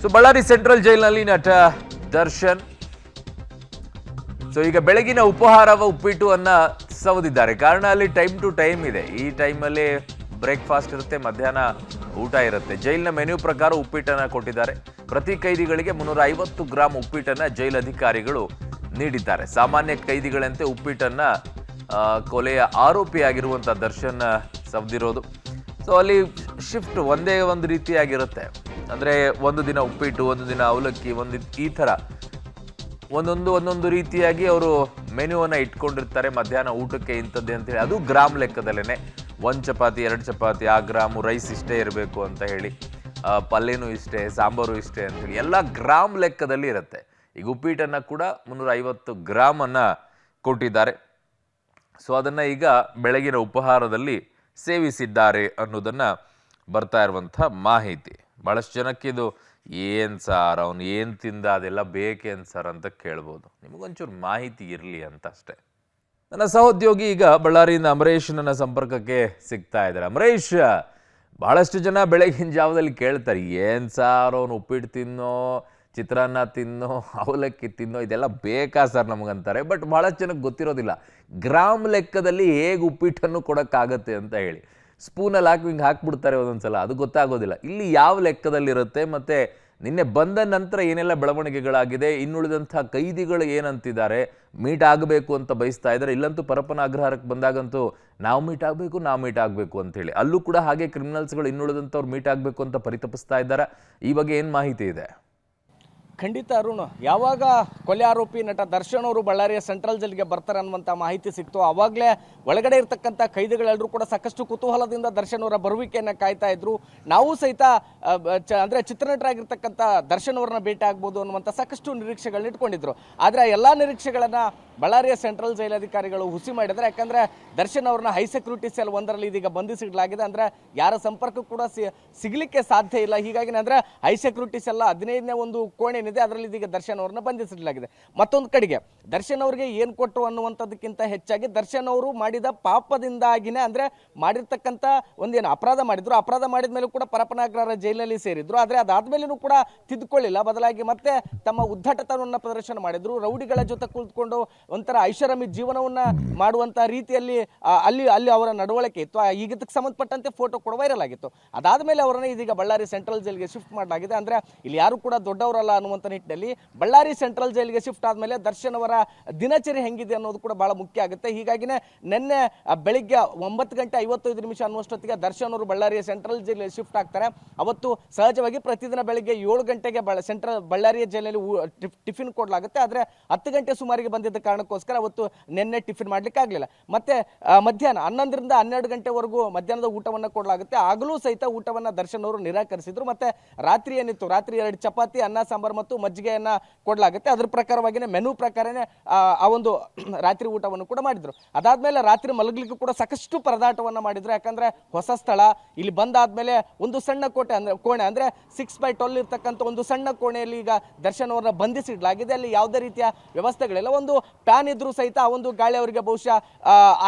So Ballari central ಜೈಲಿನಲ್ಲಿ ನಟ Darshan so ಈಗ ಬೆಳಗಿನ ಉಪಹಾರವ ಉಪ್ಪಿಟ್ಟು ಅನ್ನ ಸವದಿದ್ದಾರೆ. ಕಾರಣ ಅಲ್ಲಿ ಟೈಮ್ ಟು ಟೈಮ್ ಇದೆ. ಈ ಟೈಮಲ್ಲಿ ಬ್ರೇಕ್ಫಾಸ್ಟ್ ಇರುತ್ತೆ, ಮಧ್ಯಾಹ್ನ ಊಟ ಇರುತ್ತೆ. ಜೈಲಿನ ಮೆನ್ಯೂ ಪ್ರಕಾರ ಉಪ್ಪಿಟ್ಟನ್ನ ಕೊಟ್ಟಿದ್ದಾರೆ. ಪ್ರತಿ ಕೈದಿಗಳಿಗೆ 350 ಗ್ರಾಂ ಉಪ್ಪಿಟ್ಟನ್ನ ಜೈಲ್ ಅಧಿಕಾರಿಗಳು ನೀಡಿದ್ದಾರೆ. ಸಾಮಾನ್ಯ ಕೈದಿಗಳಂತೆ ಉಪ್ಪಿಟ್ಟನ್ನ ಕೊಲೆಯ ಆರೋಪಿಯಾಗಿರುವಂಥ ದರ್ಶನ್ ಸವದಿರೋದು. ಸೊ ಅಲ್ಲಿ ಶಿಫ್ಟ್ ಒಂದೇ ಒಂದು ರೀತಿಯಾಗಿರುತ್ತೆ. ಅಂದರೆ ಒಂದು ದಿನ ಉಪ್ಪಿಟ್ಟು, ಒಂದು ದಿನ ಅವಲಕ್ಕಿ, ಈ ಥರ ಒಂದೊಂದು ರೀತಿಯಾಗಿ ಅವರು ಮೆನ್ಯೂವನ್ನು ಇಟ್ಕೊಂಡಿರ್ತಾರೆ. ಮಧ್ಯಾಹ್ನ ಊಟಕ್ಕೆ ಇಂಥದ್ದೇ ಅಂತೇಳಿ, ಅದು ಗ್ರಾಮ್ ಲೆಕ್ಕದಲ್ಲೇ 1 ಚಪಾತಿ 2 ಚಪಾತಿ ಆ ಗ್ರಾಮು, ರೈಸ್ ಇಷ್ಟೇ ಇರಬೇಕು ಅಂತ ಹೇಳಿ, ಪಲ್ಯನೂ ಇಷ್ಟೇ, ಸಾಂಬಾರು ಇಷ್ಟೇ ಅಂತೇಳಿ ಎಲ್ಲ ಗ್ರಾಮ್ ಲೆಕ್ಕದಲ್ಲಿ ಇರುತ್ತೆ. ಈಗ ಉಪ್ಪಿಟ್ಟನ್ನು ಕೂಡ 350 ಗ್ರಾಮನ್ನು ಕೊಟ್ಟಿದ್ದಾರೆ. ಸೊ ಅದನ್ನು ಈಗ ಬೆಳಗಿನ ಉಪಹಾರದಲ್ಲಿ ಸೇವಿಸಿದ್ದಾರೆ ಅನ್ನೋದನ್ನು ಬರ್ತಾ ಇರುವಂಥ ಮಾಹಿತಿ. ಭಾಳಷ್ಟು ಜನಕ್ಕೆ ಇದು ಏನು ಸಾರ್, ಅವನು ಏನು ತಿಂದ, ಅದೆಲ್ಲ ಬೇಕೇನು ಸರ್ ಅಂತ ಕೇಳ್ಬೋದು. ನಿಮಗೊಂಚೂರು ಮಾಹಿತಿ ಇರಲಿ ಅಂತ ಅಷ್ಟೇ. ನನ್ನ ಸಹೋದ್ಯೋಗಿ ಈಗ ಬಳ್ಳಾರಿಯಿಂದ ಅಮರೇಶ್ ನನ್ನ ಸಂಪರ್ಕಕ್ಕೆ ಸಿಗ್ತಾ ಇದ್ದಾರೆ. ಅಮರೇಶ್, ಭಾಳಷ್ಟು ಜನ ಬೆಳಗಿನ ಜಾವದಲ್ಲಿ ಕೇಳ್ತಾರೆ, ಏನು ಸಾರ್ ಅವನು ಉಪ್ಪಿಟ್ಟು ತಿನ್ನೋ, ಚಿತ್ರಾನ್ನ ತಿನ್ನೋ, ಅವಲಕ್ಕಿ ತಿನ್ನೋ, ಇದೆಲ್ಲ ಬೇಕಾ ಸರ್ ನಮಗಂತಾರೆ. ಬಟ್ ಭಾಳಷ್ಟು ಜನಕ್ಕೆ ಗೊತ್ತಿರೋದಿಲ್ಲ ಗ್ರಾಮ್ ಲೆಕ್ಕದಲ್ಲಿ ಹೇಗೆ ಉಪ್ಪಿಟ್ಟನ್ನು ಕೊಡೋಕ್ಕಾಗತ್ತೆ ಅಂತ ಹೇಳಿ. ಸ್ಪೂನಲ್ಲಿ ಹಾಕಿ ಹಿಂಗೆ ಹಾಕ್ಬಿಡ್ತಾರೆ ಒಂದೊಂದ್ಸಲ, ಅದು ಗೊತ್ತಾಗೋದಿಲ್ಲ. ಇಲ್ಲಿ ಯಾವ ಲೆಕ್ಕದಲ್ಲಿರುತ್ತೆ, ಮತ್ತು ನಿನ್ನೆ ಬಂದ ನಂತರ ಏನೆಲ್ಲ ಬೆಳವಣಿಗೆಗಳಾಗಿದೆ, ಇನ್ನುಳಿದಂಥ ಕೈದಿಗಳು ಏನಂತಿದ್ದಾರೆ, ಮೀಟ್ ಆಗಬೇಕು ಅಂತ ಬಯಸ್ತಾ ಇದ್ದಾರೆ. ಇಲ್ಲಂತೂ ಪರಪ್ಪನ ಅಗ್ರಹಾರಕ್ಕೆ ಬಂದಾಗಂತೂ ನಾವು ಮೀಟ್ ಆಗಬೇಕು ಅಂತೇಳಿ, ಅಲ್ಲೂ ಕೂಡ ಹಾಗೆ ಕ್ರಿಮಿನಲ್ಸ್ಗಳು ಇನ್ನುಳಿದಂಥವ್ರು ಮೀಟ್ ಆಗಬೇಕು ಅಂತ ಪರಿತಪಿಸ್ತಾ ಇದ್ದಾರೆ. ಈ ಬಗ್ಗೆ ಏನು ಮಾಹಿತಿ ಇದೆ? ಖಂಡಿತ ಅರುಣ್, ಯಾವಾಗ ಕೊಲೆ ಆರೋಪಿ ನಟ ದರ್ಶನ್ ಅವರು ಬಳ್ಳಾರಿಯ ಸೆಂಟ್ರಲ್ ಜೈಲಿಗೆ ಬರ್ತಾರೆ ಅನ್ನುವಂಥ ಮಾಹಿತಿ ಸಿಕ್ತು, ಆವಾಗಲೇ ಒಳಗಡೆ ಇರ್ತಕ್ಕಂಥ ಕೈದಿಗಳೆಲ್ಲರೂ ಕೂಡ ಸಾಕಷ್ಟು ಕುತೂಹಲದಿಂದ ದರ್ಶನ್ ಅವರ ಬರುವಿಕೆಯನ್ನು ಕಾಯ್ತಾ ಇದ್ರು. ನಾವು ಸಹಿತ ಅಂದರೆ ಚಿತ್ರನಟರಾಗಿರ್ತಕ್ಕಂಥ ದರ್ಶನ್ ಅವರನ್ನ ಭೇಟಿ ಆಗ್ಬೋದು ಅನ್ನುವಂಥ ಸಾಕಷ್ಟು ನಿರೀಕ್ಷೆಗಳನ್ನ ಇಟ್ಕೊಂಡಿದ್ರು. ಆದರೆ ಎಲ್ಲ ನಿರೀಕ್ಷೆಗಳನ್ನು ಬಳ್ಳಾರಿಯ ಸೆಂಟ್ರಲ್ ಜೈಲ್ ಅಧಿಕಾರಿಗಳು ಹುಸಿ ಮಾಡಿದ್ದಾರೆ. ಯಾಕಂದರೆ ದರ್ಶನ್ ಅವ್ರನ್ನ ಹೈ ಸೆಕ್ಯೂರಿಟಿ ಸೆಲ್ ಒಂದರಲ್ಲಿ ಇದೀಗ ಬಂಧಿಸಿಡಲಾಗಿದೆ. ಅಂದರೆ ಯಾರ ಸಂಪರ್ಕ ಕೂಡ ಸಿಗಲಿಕ್ಕೆ ಸಾಧ್ಯ ಇಲ್ಲ. ಹೀಗಾಗಿ ಅಂದರೆ ಹೈ ಸೆಕ್ಯೂರಿಟಿ ಸೆಲ್ 15ನೇ ಒಂದು ಕೋಣೆ ಏನಿದೆ ಅದರಲ್ಲಿ ಇದೀಗ ದರ್ಶನ್ ಅವ್ರನ್ನ ಬಂಧಿಸಿಡಲಾಗಿದೆ. ಮತ್ತೊಂದು ಕಡೆಗೆ ದರ್ಶನ್ ಅವರಿಗೆ ಏನು ಕೊಟ್ಟರು ಅನ್ನುವಂಥದ್ದಕ್ಕಿಂತ ಹೆಚ್ಚಾಗಿ ದರ್ಶನ್ ಅವರು ಮಾಡಿದ ಪಾಪದಿಂದಾಗಿನೇ, ಅಂದರೆ ಮಾಡಿರ್ತಕ್ಕಂಥ ಒಂದೇನು ಅಪರಾಧ ಮಾಡಿದ್ರು, ಅಪರಾಧ ಮಾಡಿದ ಮೇಲೂ ಕೂಡ ಪರಪ್ಪನಾಗ್ರಹಾರ ಜೈಲಿನಲ್ಲಿ ಸೇರಿದ್ರು. ಆದರೆ ಅದಾದ್ಮೇಲೂ ಕೂಡ ತಿದ್ದುಕೊಳ್ಳಿಲ್ಲ, ಬದಲಾಗಿ ಮತ್ತೆ ತಮ್ಮ ಉದ್ದಟತನವನ್ನು ಪ್ರದರ್ಶನ ಮಾಡಿದ್ರು. ರೌಡಿಗಳ ಜೊತೆ ಕುಳಿತುಕೊಂಡು ಒಂಥರ ಐಷಾರಾಮಿ ಜೀವನವನ್ನ ಮಾಡುವಂತ ರೀತಿಯಲ್ಲಿ ಅಲ್ಲಿ ಅವರ ನಡವಳಿಕೆ ಇತ್ತು. ಈಗ ಇದಕ್ಕೆ ಸಂಬಂಧಪಟ್ಟಂತೆ ಫೋಟೋ ಕೂಡ ವೈರಲ್ ಆಗಿತ್ತು. ಅದಾದ್ಮೇಲೆ ಅವರನ್ನ ಇದೀಗ ಬಳ್ಳಾರಿ ಸೆಂಟ್ರಲ್ ಜೈಲ್ಗೆ ಶಿಫ್ಟ್ ಮಾಡಲಾಗಿದೆ. ಅಂದ್ರೆ ಇಲ್ಲಿ ಯಾರು ಕೂಡ ದೊಡ್ಡವರಲ್ಲ ಅನ್ನುವಂಥ ನಿಟ್ಟಿನಲ್ಲಿ ಬಳ್ಳಾರಿ ಸೆಂಟ್ರಲ್ ಜೈಲ್ಗೆ ಶಿಫ್ಟ್ ಆದ್ಮೇಲೆ ದರ್ಶನ್ ಅವರ ದಿನಚರಿ ಹೆಂಗಿದೆ ಅನ್ನೋದು ಕೂಡ ಬಹಳ ಮುಖ್ಯ ಆಗುತ್ತೆ. ಹೀಗಾಗಿನೇ ನಿನ್ನೆ ಬೆಳಿಗ್ಗೆ 9:55 ಅನ್ನುವಷ್ಟೊತ್ತಿಗೆ ದರ್ಶನ್ ಅವರು ಬಳ್ಳಾರಿಯ ಸೆಂಟ್ರಲ್ ಜೈಲ್ ಶಿಫ್ಟ್ ಆಗ್ತಾರೆ. ಅವತ್ತು ಸಹಜವಾಗಿ ಪ್ರತಿದಿನ ಬೆಳಿಗ್ಗೆ 7 ಗಂಟೆಗೆ ಬಳ್ಳಾರಿಯ ಜೈಲಿನಲ್ಲಿ ಟಿಫಿನ್ ಕೊಡಲಾಗುತ್ತೆ. ಆದ್ರೆ 10 ಗಂಟೆ ಸುಮಾರಿಗೆ ಬಂದಿದ್ದ ಕಾರಣಕ್ಕೋಸ್ಕರ ಅವತ್ತು ನಿನ್ನೆ ಟಿಫಿನ್ ಮಾಡ್ಲಿಕ್ಕೆ ಆಗಲಿಲ್ಲ. ಮತ್ತೆ ಮಧ್ಯಾಹ್ನ 11ರಿಂದ 12 ಗಂಟೆವರೆಗೂ ಮಧ್ಯಾಹ್ನದ ಊಟವನ್ನು ಕೊಡಲಾಗುತ್ತೆ. ಆಗಲೂ ಸಹಿತ ಊಟವನ್ನ ದರ್ಶನ್ ಅವರು ನಿರಾಕರಿಸಿದ್ರು. ಮತ್ತೆ ರಾತ್ರಿ ಏನಿತ್ತು, ರಾತ್ರಿ 2 ಚಪಾತಿ, ಅನ್ನ ಸಾಂಬಾರ್ ಮತ್ತು ಮಜ್ಜಿಗೆಯನ್ನ ಕೊಡಲಾಗುತ್ತೆ. ಅದ್ರ ಪ್ರಕಾರವಾಗಿನೇ ಮೆನು ಪ್ರಕಾರನೇ ಆ ಒಂದು ರಾತ್ರಿ ಊಟವನ್ನು ಕೂಡ ಮಾಡಿದ್ರು. ಅದಾದ್ಮೇಲೆ ರಾತ್ರಿ ಮಲಗಲಿಕ್ಕೂ ಕೂಡ ಸಾಕಷ್ಟು ಪರದಾಟವನ್ನ ಮಾಡಿದ್ರು. ಯಾಕಂದ್ರೆ ಹೊಸ ಸ್ಥಳ, ಇಲ್ಲಿ ಬಂದಾದ್ಮೇಲೆ ಒಂದು ಸಣ್ಣ ಕೋಣೆ ಅಂದ್ರೆ 6x12 ಇರ್ತಕ್ಕಂಥ ಒಂದು ಸಣ್ಣ ಕೋಣೆಯಲ್ಲಿ ಈಗ ದರ್ಶನ್ ಅವರನ್ನ ಬಂಧಿಸಿಡಲಾಗಿದೆ. ಅಲ್ಲಿ ಯಾವುದೇ ರೀತಿಯ ವ್ಯವಸ್ಥೆಗಳಿಲ್ಲ. ಒಂದು ಫ್ಯಾನ್ ಇದ್ರೂ ಸಹಿತ ಆ ಒಂದು ಗಾಳಿ ಅವರಿಗೆ ಬಹುಶಃ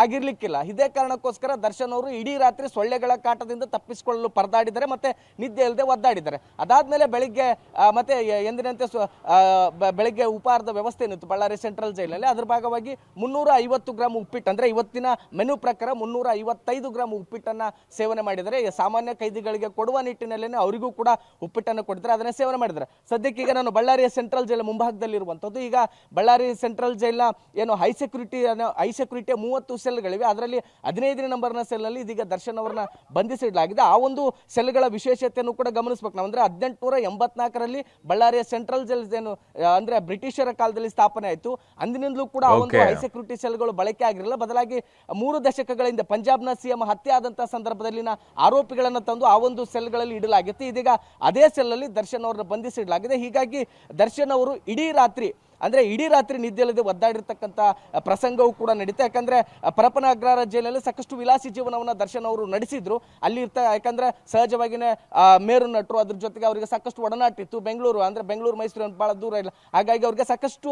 ಆಗಿರ್ಲಿಕ್ಕಿಲ್ಲ. ಇದೇ ಕಾರಣಕ್ಕೋಸ್ಕರ ದರ್ಶನ್ ಅವರು ಇಡೀ ರಾತ್ರಿ ಸೊಳ್ಳೆಗಳ ಕಾಟದಿಂದ ತಪ್ಪಿಸಿಕೊಳ್ಳಲು ಪರದಾಡಿದ್ದಾರೆ, ಮತ್ತೆ ನಿದ್ದೆ ಇಲ್ಲದೆ ಒದ್ದಾಡಿದ್ದಾರೆ. ಅದಾದ್ಮೇಲೆ ಬೆಳಿಗ್ಗೆ ಮತ್ತೆ ಎಂದಿನಂತೆ ಬೆಳಿಗ್ಗೆ ಉಪಹಾರದ ವ್ಯವಸ್ಥೆ ಏನಿತ್ತು ಬಳ್ಳಾರಿ ಸೆಂಟ್ರಲ್ ಜೈಲಿನಲ್ಲಿ, ಅದ್ರ ಭಾಗವಾಗಿ 350 ಗ್ರಾಂ ಉಪ್ಪಿಟ್ಟು, ಅಂದ್ರೆ ಇವತ್ತಿನ ಮೆನು ಪ್ರಕಾರ 355 ಗ್ರಾಂ ಉಪ್ಪಿಟ್ಟನ್ನ ಸೇವನೆ ಮಾಡಿದರೆ. ಸಾಮಾನ್ಯ ಕೈದಿಗಳಿಗೆ ಕೊಡುವ ನಿಟ್ಟಿನಲ್ಲಿ ಅವರಿಗೂ ಕೂಡ ಉಪ್ಪಿಟ್ಟನ್ನು ಕೊಡ್ತಾರೆ, ಅದನ್ನೇ ಸೇವನೆ ಮಾಡಿದ್ದಾರೆ. ಸದ್ಯಕ್ಕೆ ಈಗ ನಾನು ಬಳ್ಳಾರಿಯ ಸೆಂಟ್ರಲ್ ಜೈಲ್ ಮುಂಭಾಗದಲ್ಲಿ ಇರುವಂತದ್ದು. ಈಗ ಬಳ್ಳಾರಿ ಸೆಂಟ್ರಲ್ ಜೈಲ್ನ ಏನು ಹೈ ಸೆಕ್ಯೂರಿಟಿಯ 30 ಸೆಲ್ಗಳಿವೆ. ಅದರಲ್ಲಿ 15ನೇ ನಂಬರ್ನ ಸೆಲ್ನಲ್ಲಿ ಇದೀಗ ದರ್ಶನ್ ಅವರನ್ನ ಬಂಧಿಸಿಡಲಾಗಿದೆ. ಆ ಒಂದು ಸೆಲ್ಗಳ ವಿಶೇಷತೆಯನ್ನು ಕೂಡ ಗಮನಿಸಬೇಕು ನಾವು. ಅಂದ್ರೆ 1884ರಲ್ಲಿ ಬಳ್ಳಾರಿಯ ಸೆಂಟ್ರಲ್ ಜೈಲ್ ಏನು ಅಂದ್ರೆ ಬ್ರಿಟಿಷರ ಕಾಲದಲ್ಲಿ ಸ್ಥಾಪನೆ ಆಯಿತು. ಅಂದಿನಿಂದಲೂ ಕೂಡ ಆ ಒಂದು ಹೈ ಸೆಕ್ಯೂರಿಟಿ ಸೆಲ್ಗಳು ಬಳಕೆ ಆಗಿರಲಿಲ್ಲ. ಬದಲಾಗಿ 3 ದಶಕಗಳಿಂದ ಪಂಜಾಬ್ನ ಸಿಎಂ ಹತ್ಯೆ ಆದಂತಹ ಸಂದರ್ಭದಲ್ಲಿನ ಆರೋಪಿಗಳನ್ನು ತಂದು ಆ ಒಂದು ಸೆಲ್ಗಳಲ್ಲಿ ಇಡಲಾಗಿತ್ತು. ಇದೀಗ ಅದೇ ಸೆಲ್ ಅಲ್ಲಿ ದರ್ಶನ್ ಅವರನ್ನ ಬಂಧಿಸಿಡಲಾಗಿದೆ. ಹೀಗಾಗಿ ದರ್ಶನ್ ಅವರು ಇಡೀ ರಾತ್ರಿ ಅಂದ್ರೆ ಇಡೀ ರಾತ್ರಿ ನಿದ್ದೆ ಇಲ್ಲದೆ ಒದ್ದಾಡಿರ್ತಕ್ಕಂಥ ಪ್ರಸಂಗವೂ ಕೂಡ ನಡೀತಾ. ಯಾಕಂದ್ರೆ ಪರಪ್ಪನ ಅಗ್ರಹಾರ ಜೈಲಲ್ಲಿ ಸಾಕಷ್ಟು ವಿಲಾಸಿ ಜೀವನವನ್ನ ದರ್ಶನ್ ಅವರು ನಡೆಸಿದ್ರು. ಅಲ್ಲಿ ಯಾಕಂದ್ರೆ ಸಹಜವಾಗಿನೇ ಮೇರು ನಟರು, ಅದ್ರ ಜೊತೆಗೆ ಅವರಿಗೆ ಸಾಕಷ್ಟು ಒಡನಾಟ ಇತ್ತು. ಬೆಂಗಳೂರು ಅಂದ್ರೆ ಬೆಂಗಳೂರು ಮೈಸೂರು ಬಹಳ ದೂರ ಇಲ್ಲ, ಹಾಗಾಗಿ ಅವ್ರಿಗೆ ಸಾಕಷ್ಟು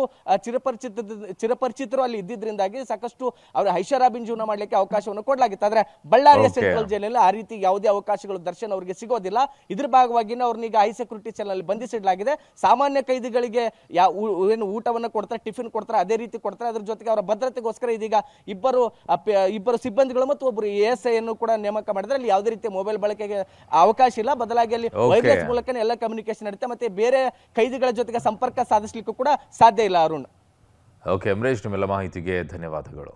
ಚಿರಪರಿಚಿತರು ಅಲ್ಲಿ ಇದ್ದಿದ್ರಿಂದಾಗಿ ಸಾಕಷ್ಟು ಅವ್ರ ಐಷಾರಾಬಿನ್ ಜೀವನ ಮಾಡ್ಲಿಕ್ಕೆ ಅವಕಾಶವನ್ನು ಕೊಡಲಾಗಿತ್ತು. ಆದ್ರೆ ಬಳ್ಳಾರಿಯ ಸೆಂಟ್ರಲ್ ಜೈಲಲ್ಲಿ ಆ ರೀತಿ ಯಾವುದೇ ಅವಕಾಶಗಳು ದರ್ಶನ್ ಅವರಿಗೆ ಸಿಗೋದಿಲ್ಲ. ಇದ್ರ ಭಾಗವಾಗಿನ ಅವ್ರನ್ನೀಗ ಹೈ ಸೆಕ್ಯೂರಿಟಿ ಸೆಲ್ ಅಲ್ಲಿ ಬಂಧಿಸಿಡಲಾಗಿದೆ. ಸಾಮಾನ್ಯ ಕೈದಿಗಳಿಗೆ ಏನು ಊಟವನ್ನು ಕೊಡ್ತಾರೆ, ಟಿಫಿನ್ ಕೊಡ್ತಾರೆ, ಅದೇ ರೀತಿ ಕೊಡ್ತಾರೆ. ಅದ್ರ ಜೊತೆಗೆ ಅವರ ಭದ್ರತೆಗೋಸ್ಕರ ಇದೀಗ ಇಬ್ಬರು ಸಿಬ್ಬಂದಿಗಳು ಮತ್ತು ಒಬ್ಬರು ASI ಅನ್ನು ಕೂಡ ನೇಮಕ ಮಾಡಿದ್ರೆ ಅಲ್ಲಿ ಯಾವುದೇ ರೀತಿಯ ಮೊಬೈಲ್ ಬಳಕೆಗೆ ಅವಕಾಶ ಇಲ್ಲ. ಬದಲಾಗಿ ಅಲ್ಲಿ ವೈರ್ಲೆಸ್ ಮೂಲಕನೇ ಎಲ್ಲ ಕಮ್ಯುನಿಕೇಶನ್ ನಡೀತೆ. ಮತ್ತೆ ಬೇರೆ ಕೈದಿಗಳ ಜೊತೆಗೆ ಸಂಪರ್ಕ ಸಾಧಿಸಲಿಕ್ಕೂ ಕೂಡ ಸಾಧ್ಯ ಇಲ್ಲ. ಅರುಣ್. ಓಕೆ ಅಮರೇಶ್, ನಿಮ್ಮೆಲ್ಲ ಮಾಹಿತಿಗೆ ಧನ್ಯವಾದಗಳು.